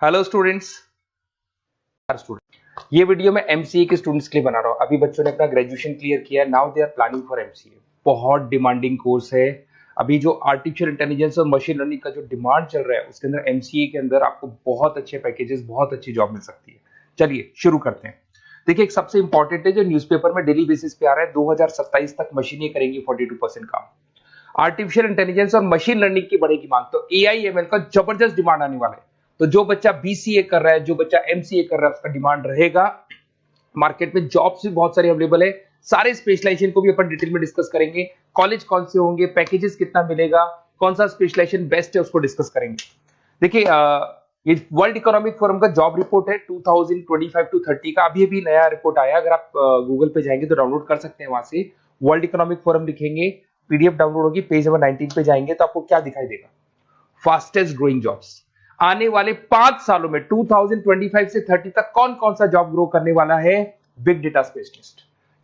Hello students. ये video मैं MCA के स्टूडेंट्स के लिए बना रहा हूँ। अभी बच्चों ने अपना ग्रेजुएशन क्लियर किया, now they are planning for MCA. बहुत डिमांडिंग कोर्स है। अभी जो आर्टिफिशियल इंटेलिजेंस और मशीन लर्निंग का जो डिमांड चल रहा है उसके अंदर एमसीए के अंदर आपको बहुत अच्छे पैकेजेस, बहुत अच्छी जॉब मिल सकती है। चलिए शुरू करते हैं। देखिए, एक सबसे इंपॉर्टेंट है जो न्यूज़पेपर में डेली बेसिस पे आ रहा है, 2027 तक मशीनें करेंगी 42% काम। आर्टिफिशियल इंटेलिजेंस और मशीन लर्निंग की बढ़ेगी मांग, तो एआई एमएल का जबरदस्त डिमांड आने वाला है। तो जो बच्चा बीसीए कर रहा है, जो बच्चा एमसीए कर रहा है, उसका डिमांड रहेगा। मार्केट में जॉब्स भी बहुत सारे अवेलेबल है। सारे स्पेशलाइजेशन को भी अपन डिटेल में डिस्कस करेंगे। कॉलेज कौन से होंगे, पैकेजेस कितना मिलेगा, कौन सा स्पेशलाइजेशन बेस्ट है, उसको डिस्कस करेंगे। देखिए, ये वर्ल्ड इकोनॉमिक फोरम का जॉब रिपोर्ट है 2025 टू 30 का। अभी अभी नया रिपोर्ट आया, अगर आप गूगल पे जाएंगे तो डाउनलोड कर सकते हैं। वहां से वर्ल्ड इकोनॉमिक फोरम लिखेंगे, पीडीएफ डाउनलोड होगी, पेज नंबर 19 पे जाएंगे तो आपको क्या दिखाई देगा, फास्टेस्ट ग्रोइंग जॉब्स। आने वाले 5 सालों में 2025 से 30 तक कौन कौन सा जॉब ग्रो करने वाला है। बिग डेटा स्पेशलिस्ट,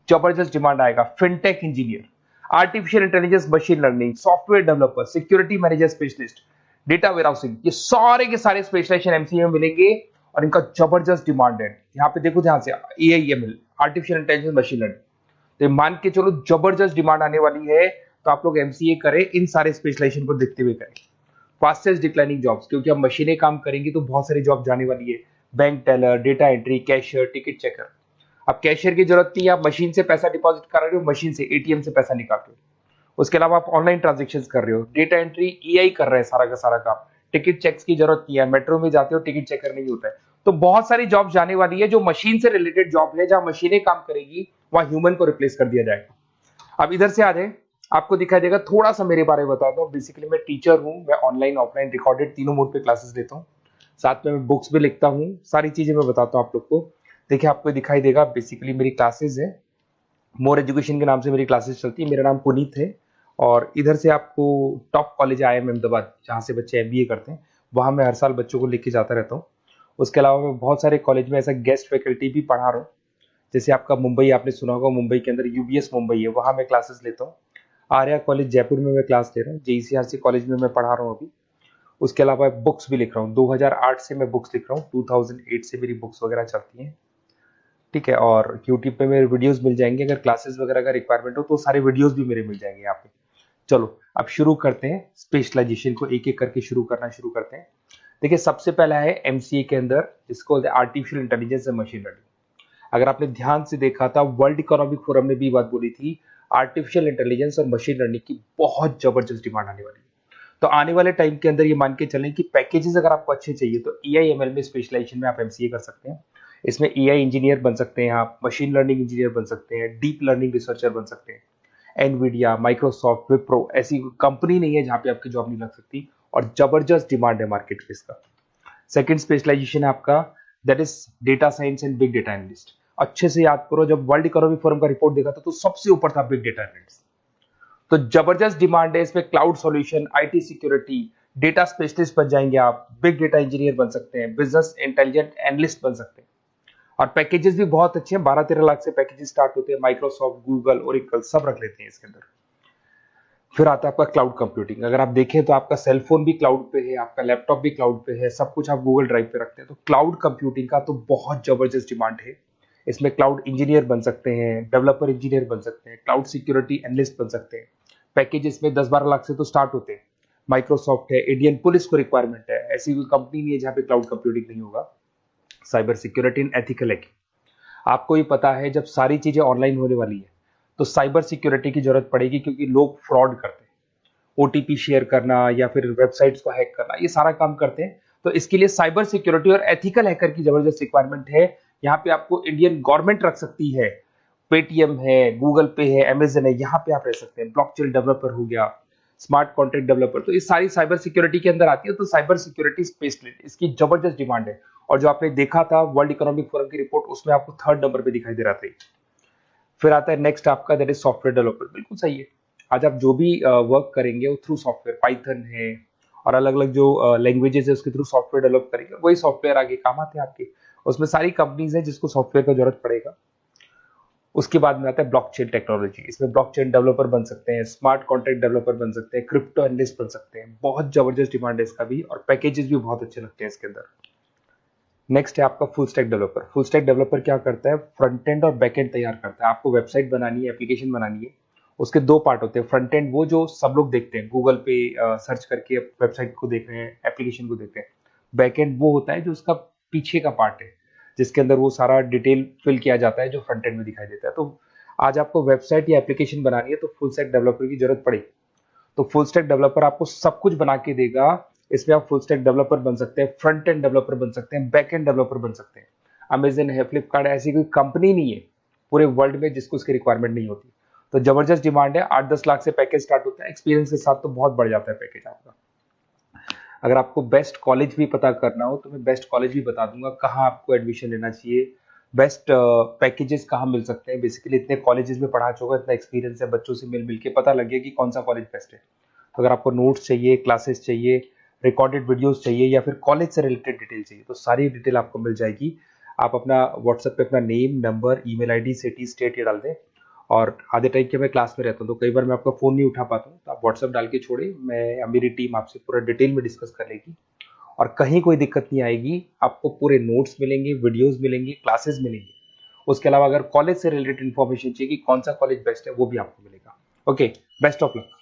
जबरदस्त डिमांड आएगा। Fintech engineer, artificial intelligence machine learning, software developer, security manager specialist, data warehousing, ये सारे के सारे स्पेशलाइजेशन एमसीए में मिलेंगे और इनका जबरदस्त डिमांड है। यहाँ पे देखो, ध्यान से, AIML, artificial intelligence machine learning, तो मान के चलो जबरदस्त डिमांड आने वाली है। तो आप लोग एमसीए करें, इन सारे स्पेशलाइजेशन को देखते हुए करें। फास्टेस्ट डिक्लाइनिंग जॉब्स, क्योंकि अब मशीनें काम करेंगी तो बहुत सारी जॉब जाने वाली है। Bank teller, data entry, cashier, ticket checker. अब कैशियर की जरूरत नहीं है, आप मशीन से पैसा डिपॉजिट कर रहे हो, मशीन से एटीएम से पैसा निकाल रहे हो। उसके अलावा आप ऑनलाइन ट्रांजेक्शन कर रहे हो। डेटा एंट्री एआई कर रहा है सारा का सारा काम। टिकट चेक्स की जरूरत नहीं है, मेट्रो में जाते हो टिकट चेकर नहीं होता है। तो बहुत सारी जॉब जाने वाली है जो मशीन से रिलेटेड जॉब है, जहां मशीनें काम करेगी वहां ह्यूमन को रिप्लेस कर दिया जाएगा। अब इधर से आ जाए, आपको दिखाई देगा। थोड़ा सा मेरे बारे में बताता हूँ। बेसिकली मैं टीचर हूँ, मैं ऑनलाइन ऑफलाइन रिकॉर्डेड तीनों मोड पे क्लासेस लेता हूँ। साथ में मैं बुक्स भी लिखता हूँ, सारी चीजें मैं बताता हूँ आप लोग को। देखिए, आपको दिखाई देगा, बेसिकली मेरी क्लासेस है, मोर एजुकेशन के नाम से मेरी क्लासेस चलती है। मेरा नाम पुनीत है। और इधर से आपको टॉप कॉलेज आईआईएम अहमदाबाद, जहाँ से बच्चे एमबीए करते हैं, वहाँ मैं हर साल बच्चों को लेके जाता रहता हूँ। उसके अलावा मैं बहुत सारे कॉलेज में ऐसा गेस्ट फैकल्टी भी पढ़ा रहा हूँ। जैसे आपका मुंबई, आपने सुना होगा, मुंबई के अंदर यूबीएस मुंबई है, वहाँ मैं क्लासेस लेता हूँ। आर्या कॉलेज जयपुर में मैं क्लास ले रहा हूँ। जेईसीआरसी कॉलेज में मैं पढ़ा रहा हूँ अभी। उसके अलावा बुक्स भी लिख रहा हूँ। 2008 से मैं बुक्स लिख रहा हूँ, 2008 से मेरी बुक्स वगैरह चलती हैं। ठीक है, और यूट्यूब पे मेरे वीडियोस मिल जाएंगे। अगर क्लासेस वगैरह का रिक्वायरमेंट हो तो सारे वीडियोस भी मेरे मिल जाएंगे यहाँ पे। चलो अब शुरू करते हैं, स्पेशलाइजेशन को एक एक करके शुरू करना शुरू करते हैं। देखिए, सबसे पहला है एमसीए के अंदर, जिसको artificial intelligence and machine learning. अगर आपने ध्यान से देखा था, वर्ल्ड इकोनॉमिक फोरम ने भी बात बोली थी, आर्टिफिशियल इंटेलिजेंस और मशीन लर्निंग की बहुत जबरदस्त डिमांड आने वाली है। तो आने वाले टाइम के अंदर ये मान के चलें कि पैकेजेस अगर आपको अच्छे चाहिए तो एआईएमएल में स्पेशलाइजेशन में आप एमसीए कर सकते हैं। इसमें एआई इंजीनियर बन सकते हैं, आप मशीन लर्निंग इंजीनियर बन सकते हैं, डीप लर्निंग रिसर्चर बन सकते हैं। एनवीडिया, माइक्रोसॉफ्ट, विप्रो, ऐसी कंपनी नहीं है जहां पे आपकी जॉब नहीं लग सकती, और जबरदस्त डिमांड है मार्केट पे इसका। सेकंड स्पेशलाइजेशन है आपका, that is data science and big data analyst. अच्छे से याद करो, जब वर्ल्ड इकोनॉमिक फोरम का रिपोर्ट देखा था तो सबसे ऊपर था बिग डेटा एनालिस्ट। तो जबरदस्त डिमांड है इसमें। Cloud solution, IT security, data specialist बन जाएंगे आप, बिग डेटा इंजीनियर बन सकते हैं, बिजनेस इंटेलिजेंट एनालिस्ट बन सकते हैं। और पैकेजेस भी बहुत अच्छे हैं, 12-13 लाख से पैकेजेस स्टार्ट होते हैं। माइक्रोसॉफ्ट, गूगल, ओरेकल सब रख लेते हैं इसके अंदर। फिर आता है आपका क्लाउड कंप्यूटिंग। अगर आप देखें तो आपका सेलफोन भी क्लाउड पे है, आपका लैपटॉप भी क्लाउड पे है, सब कुछ आप गूगल ड्राइव पे रखते हैं। तो क्लाउड कंप्यूटिंग का तो बहुत जबरदस्त डिमांड है। इसमें क्लाउड इंजीनियर बन सकते हैं, डेवलपर इंजीनियर बन सकते हैं, क्लाउड सिक्योरिटी एनालिस्ट बन सकते हैं। पैकेज इसमें 10-12 लाख से तो स्टार्ट होते हैं। माइक्रोसॉफ्ट है, इंडियन पुलिस को रिक्वायरमेंट है, ऐसी कोई कंपनी नहीं है जहां पे क्लाउड कंप्यूटिंग नहीं होगा। Cyber security and ethical hacking, आपको ही पता है जब सारी चीजें ऑनलाइन होने वाली है तो साइबर सिक्योरिटी की जरूरत पड़ेगी, क्योंकि लोग फ्रॉड करते हैं। ओटीपी शेयर करना या फिर वेबसाइट्स को हैक करना, ये सारा काम करते हैं। तो इसके लिए साइबर सिक्योरिटी और एथिकल हैकर की जबरदस्त रिक्वायरमेंट है। यहाँ पे आपको इंडियन गवर्नमेंट रख सकती है, पेटीएम है, गूगल पे है, अमेजन है, यहाँ पे आप रह सकते हैं। ब्लॉकचेन डेवलपर हो गया, स्मार्ट कॉन्ट्रैक्ट डेवलपर, तो ये सारी साइबर सिक्योरिटी के अंदर आती है। तो साइबर सिक्योरिटी स्पेशलिस्ट, इसकी जबरदस्त डिमांड है। और जो आपने देखा था वर्ल्ड इकोनॉमिक फोरम की रिपोर्ट, उसमें आपको 3rd नंबर पे दिखाई दे रहा था। फिर आता है नेक्स्ट आपका, दैट इज सॉफ्टवेयर डेवलपर। बिल्कुल सही है। आज आप जो भी वर्क करेंगे वो थ्रू सॉफ्टवेयर, पाइथन है और अलग अलग जो लैंग्वेजेस है उसके थ्रू सॉफ्टवेयर डेवलप करेंगे, वही सॉफ्टवेयर आगे काम आते हैं आपके। उसमें सारी कंपनीज है जिसको सॉफ्टवेयर का जरूरत पड़ेगा। उसके बाद में आता है ब्लॉकचेन टेक्नोलॉजी। इसमें ब्लॉकचेन डेवलपर बन सकते हैं, स्मार्ट कॉन्ट्रैक्ट डेवलपर बन सकते हैं, क्रिप्टो एनालिस्ट बन सकते हैं। बहुत जबरदस्त डिमांड है इसका भी, और पैकेजेस भी बहुत अच्छे लगते हैं इसके अंदर। नेक्स्ट है आपका full stack developer. Full stack developer क्या करता है, फ्रंट एंड और बैक एंड तैयार करता है। आपको वेबसाइट बनानी है, एप्लीकेशन बनानी है, उसके दो पार्ट होते हैं। फ्रंट एंड वो जो सब लोग देखते हैं, गूगल पे सर्च करके वेबसाइट को देख रहे हैं, एप्लीकेशन को देख रहे हैं। बैक एंड वो होता है जो उसका पीछे का पार्ट है, जिसके अंदर वो सारा डिटेल फिल किया जाता है जो फ्रंट एंड में दिखाई देता है। तो आज आपको वेबसाइट या एप्लीकेशन बनानी है तो फुल स्टैक डेवलपर की जरूरत पड़ेगी। तो फुल स्टैक डेवलपर आपको सब कुछ बना के देगा। इसमें आप फुल स्टैक डेवलपर बन सकते हैं, फ्रंट एंड डेवलपर बन सकते हैं, बैक एंड डेवलपर बन सकते हैं। अमेजन है, फ्लिपकार्ट, ऐसी कोई कंपनी नहीं है पूरे वर्ल्ड में जिसको उसकी रिक्वायरमेंट नहीं होती। तो जबरदस्त डिमांड है, 8-10 लाख से पैकेज स्टार्ट होता है, एक्सपीरियंस के साथ तो बहुत बढ़ जाता है पैकेज आपका। अगर आपको बेस्ट कॉलेज भी पता करना हो तो मैं बेस्ट कॉलेज भी बता दूंगा, कहाँ आपको एडमिशन लेना चाहिए, बेस्ट पैकेजेस कहाँ मिल सकते हैं। बेसिकली इतने कॉलेजेस में पढ़ा चुका, इतना एक्सपीरियंस है, बच्चों से मिल मिल के पता लग गया कि कौन सा कॉलेज बेस्ट है। तो अगर आपको नोट्स चाहिए, क्लासेस चाहिए, रिकॉर्डेड वीडियोस चाहिए, या फिर कॉलेज से रिलेटेड डिटेल चाहिए, तो सारी डिटेल आपको मिल जाएगी। आप अपना व्हाट्सएप पे अपना name, number, email ID, city, state ये डाल दें। और आधे टाइम के मैं क्लास में रहता हूँ तो कई बार मैं आपका फ़ोन नहीं उठा पाता हूँ, तो आप व्हाट्सएप डाल के छोड़े, मैं या मेरी टीम आपसे पूरा डिटेल में डिस्कस कर लेगी। और कहीं कोई दिक्कत नहीं आएगी, आपको पूरे नोट्स मिलेंगे, वीडियोस मिलेंगे, क्लासेस मिलेंगे। उसके अलावा अगर कॉलेज से रिलेटेड इन्फॉर्मेशन चाहिए कि कौन सा कॉलेज बेस्ट है, वो भी आपको मिलेगा। Okay, best of luck.